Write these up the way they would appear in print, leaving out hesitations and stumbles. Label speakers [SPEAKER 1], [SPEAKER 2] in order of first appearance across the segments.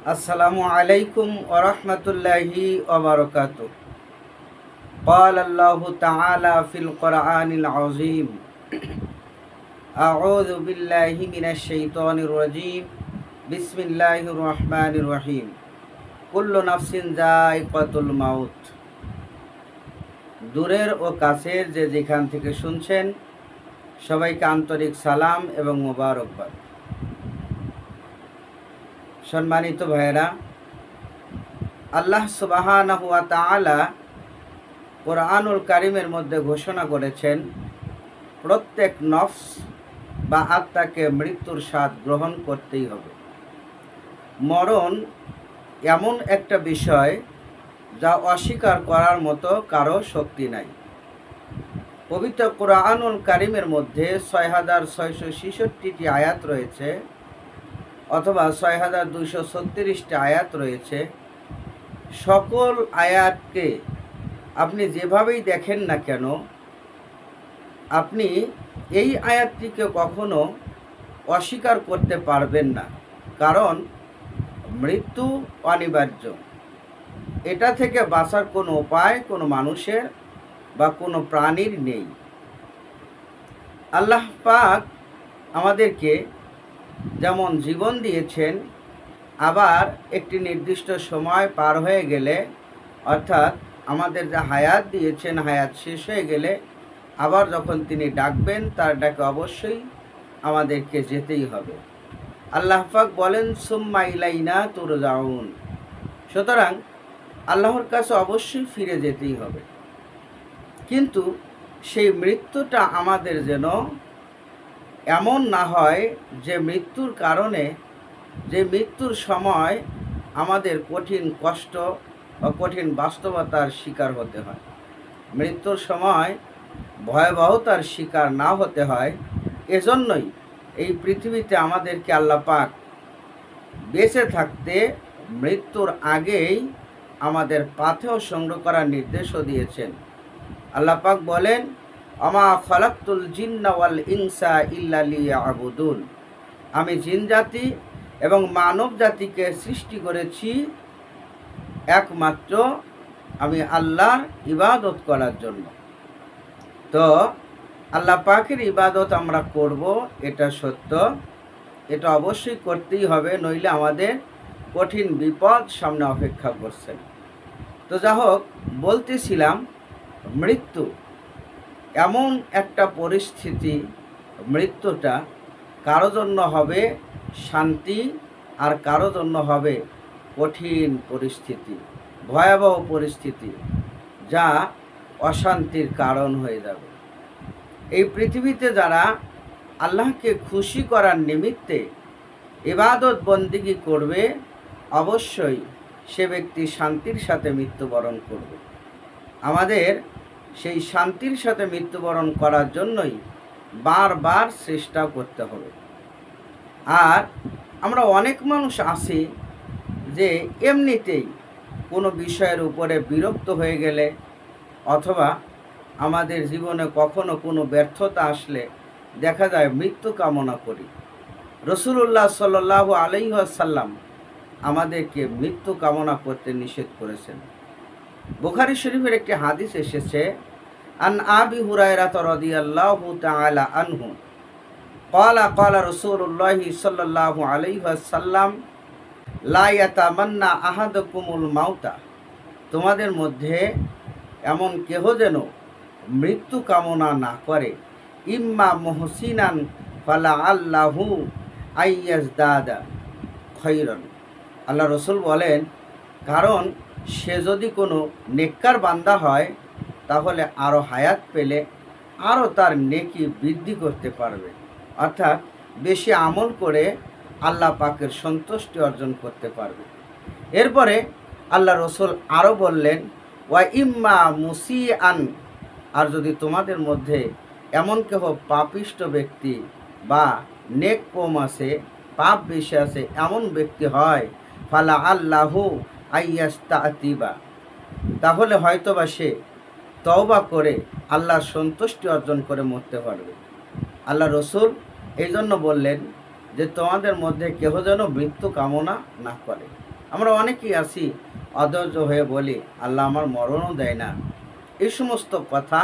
[SPEAKER 1] আসসালামু আলাইকুম ওয়া রাহমাতুল্লাহি ওয়া বারাকাতুহু। قال الله تعالى في القرآن العظيم أعوذ بالله من الشيطان الرجيم بسم الله الرحمن الرحيم كل نفس ذائقة الموت। দূরের ও কাছের যে যেখান থেকে শুনছেন সবাইকে আন্তরিক সালাম এবং মোবারকবাদ। সম্মানিত ভাইয়েরা, আল্লাহ সুবহানাহু ওয়া তাআলা কোরআনুল কারিমের মধ্যে ঘোষণা করেছেন প্রত্যেক নফস বা আত্মাকে মৃত্যুর স্বাদ গ্রহণ করতেই হবে। মরণ এমন একটা বিষয় যা অস্বীকার করার মতো কারো শক্তি নাই। পবিত্র কোরআনুল কারিমের মধ্যে ৬,৬৬৬টি আয়াত রয়েছে অথবা ৬,২৩৬টি আয়াত রয়েছে। সকল আয়াতকে আপনি যেভাবেই দেখেন না কেন, আপনি এই আয়াতটিকে কখনো অস্বীকার করতে পারবেন না, কারণ মৃত্যু অনিবার্য। এটা থেকে বাঁচার কোনো উপায় কোনো মানুষের বা কোনো প্রাণীর নেই। আল্লাহ পাক আমাদেরকে যেমন জীবন দিয়েছেন, আবার একটি নির্দিষ্ট সময় পার হয়ে গেলে, অর্থাৎ আমাদের যে হায়াত দিয়েছেন, হায়াত শেষ হয়ে গেলে আবার যখন তিনি ডাকবেন, তার ডাকে অবশ্যই আমাদেরকে যেতেই হবে। আল্লাহ পাক বলেন সুম্মা ইলাইনা তুরজাউন। সুতরাং আল্লাহর কাছে অবশ্যই ফিরে যেতেই হবে। কিন্তু সেই মৃত্যুটা আমাদের যেন এমন না হয় যে মৃত্যুর কারণে, যে মৃত্যুর সময় আমাদের কঠিন কষ্ট বা কঠিন বাস্তবতার শিকার হতে হয়। মৃত্যুর সময় ভয়াবহতার শিকার না হতে হয়। এজন্যই এই পৃথিবীতে আমাদেরকে আল্লাহ পাক বেঁচে থাকতে মৃত্যুর আগেই আমাদের পাথেয় সংগ্রহ করার নির্দেশও দিয়েছেন। আল্লাহ পাক বলেন আমা খলাকতুল জিন্না ওয়াল ইনসা ইল্লা লিয়াবুদুন। আমি জিন জাতি এবং মানব জাতিকে সৃষ্টি করেছি একমাত্র আমি আল্লাহর ইবাদত করার জন্য। তো আল্লাহ পাকের ইবাদত আমরা করব, এটা সত্য, এটা অবশ্যই করতেই হবে, নইলে আমাদের কঠিন বিপদ সামনে অপেক্ষা করছে। তো যা হোক, বলতেছিলাম মৃত্যু এমন একটা পরিস্থিতি, মৃত্যুটা কারো জন্য হবে শান্তি আর কারো জন্য হবে কঠিন পরিস্থিতি, ভয়াবহ পরিস্থিতি, যা অশান্তির কারণ হয়ে যাবে। এই পৃথিবীতে যারা আল্লাহকে খুশি করার নিমিত্তে ইবাদত বন্দিগি করবে, অবশ্যই সে ব্যক্তি শান্তির সাথে মৃত্যুবরণ করবে। আমাদের সেই শান্তির সাথে মৃত্যুবরণ করার জন্যই বারবার চেষ্টা করতে হবে। আর আমরা অনেক মানুষ আছি যে এমনিতেই কোনো বিষয়ের উপরে বিরক্ত হয়ে গেলে, অথবা আমাদের জীবনে কখনো কোনো ব্যর্থতা আসলে দেখা যায় মৃত্যু কামনা করি। রাসূলুল্লাহ সাল্লাল্লাহু আলাইহি ওয়াসাল্লাম আমাদেরকে মৃত্যু কামনা করতে নিষেধ করেছেন। বুখারী শরীফের একটি হাদিস এসেছে, আন আবি হুরায়রা রাদিয়াল্লাহু তাআলা আনহু ক্বালা ক্বালা রাসূলুল্লাহি সাল্লাল্লাহু আলাইহি ওয়াসাল্লাম লা ইয়াতামান্না আহাদুকুমুল মাউতা। তোমাদের মধ্যে এমন কেহ যেন মৃত্যু কামনা না করে, ইম্মা মুহসিনান ফালা আল্লাহু আইয়াজদাদা খৈরন। আল্লাহ রসুল বলেন, কারণ সে যদি কোনো নেককার বান্দা হয়, তাহলে আরও হায়াত পেলে আরও তার নেকি বৃদ্ধি করতে পারবে, অর্থাৎ বেশি আমল করে আল্লাহ পাকের সন্তুষ্টি অর্জন করতে পারবে। এরপরে আল্লাহ রসুল আরও বললেন, ওয়া ইম্মা মুসিআন, আর যদি তোমাদের মধ্যে এমন কেহ পাপিষ্ট ব্যক্তি বা নেক কম আছে, পাপ বেশি আছে, এমন ব্যক্তি হয়, ফালা আল্লাহু আইয়াস্তাতিবা, তাহলে হয়তোবা সে তওবা করে আল্লাহর সন্তুষ্টি অর্জন করে মরতে পারবে। আল্লাহ রসুল এই জন্য বললেন যে তোমাদের মধ্যে কেহ যেন মৃত্যু কামনা না করে। আমরা অনেকেই আছি অধৈর্য হয়ে বলি আল্লাহ আমার মরণও দেয় না। এই সমস্ত কথা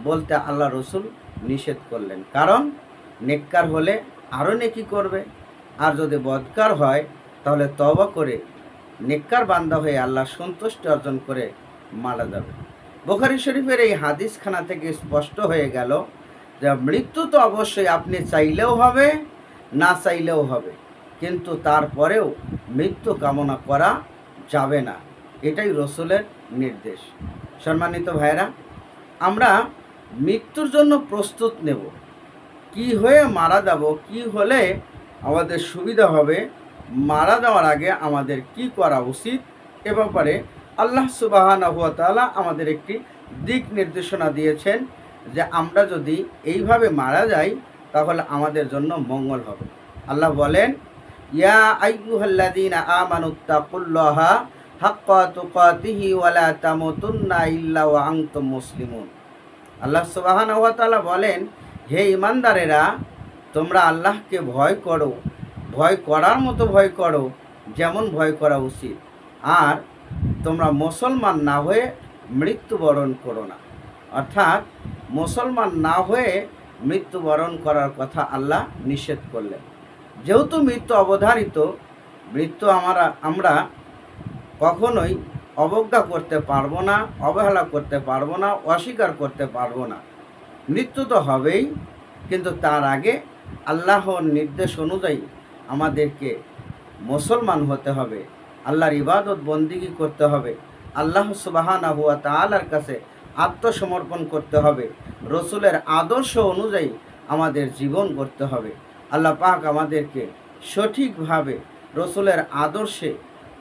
[SPEAKER 1] বলতে আল্লাহ রসুল নিষেধ করলেন, কারণ নেককার হলে আরও নেকি করবে, আর যদি বদকার হয় তাহলে তওবা করে নেককার বান্দা হয়ে আল্লাহ সন্তুষ্টি অর্জন করে মারা যাবে। বুখারী শরীফের এই হাদিসখানা থেকে স্পষ্ট হয়ে গেল যে মৃত্যু তো অবশ্যই আপনি চাইলেও হবে, না চাইলেও হবে, কিন্তু তারপরেও মৃত্যু কামনা করা যাবে না। এটাই রসুলের নির্দেশ। সম্মানিত ভাইরা, আমরা মৃত্যুর জন্য প্রস্তুত নেব, কি হয়ে মারা যাব, কি হলে আমাদের সুবিধা হবে, মারা যাওয়ার আগে আমাদের কি করা উচিত, এ ব্যাপারে আল্লাহ সুবহানাহু ওয়া তাআলা আমাদের একটি দিক নির্দেশনা দিয়েছেন যে আমরা যদি এইভাবে মারা যাই তাহলে আমাদের জন্য মঙ্গল হবে। আল্লাহ বলেন, ইয়া আইয়ুহাল্লাযীনা আমানুত্তাকুল্লাহা হাক্কা তুকাতিহি ওয়া লা তামুতুন্না ইল্লা ওয়া আনতুম মুসলিমুন। আল্লাহ সুবহানাহু ওয়া তাআলা বলেন, হে ইমানদারেরা, তোমরা আল্লাহকে ভয় করো, ভয় করার মতো ভয় করো যেমন ভয় করা উচিত, আর তোমরা মুসলমান না হয়ে মৃত্যুবরণ করো না। অর্থাৎ মুসলমান না হয়ে মৃত্যুবরণ করার কথা আল্লাহ নিষেধ করলেন। যেহেতু মৃত্যু অবধারিত, মৃত্যু আমরা কখনোই অবজ্ঞা করতে পারবো না, অবহেলা করতে পারবো না, অস্বীকার করতে পারবো না। মৃত্যু তো হবেই, কিন্তু তার আগে আল্লাহর নির্দেশ অনুযায়ী আমাদেরকে মুসলমান হতে হবে, আল্লাহর ইবাদত বন্দিগি করতে হবে, আল্লাহ সুবহানাহু ওয়া তাআলার কাছে আত্মসমর্পণ করতে হবে, রসুলের আদর্শ অনুযায়ী আমাদের জীবন করতে হবে। আল্লাহ পাক আমাদেরকে সঠিকভাবে রসুলের আদর্শে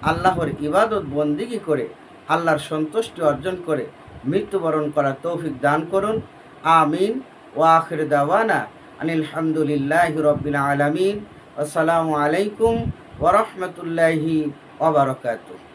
[SPEAKER 1] আল্লাহর ইবাদত বন্দিগি করে আল্লাহর সন্তুষ্টি অর্জন করে মৃত্যুবরণ করার তৌফিক দান করুন। আমিন। ওয়া আখির দাওয়ানা আনিল হামদুলিল্লাহি রাব্বিল আলামিন। আসসালামু আলাইকুম ওয়া রাহমাতুল্লাহি ওয়া বারাকাতুহু।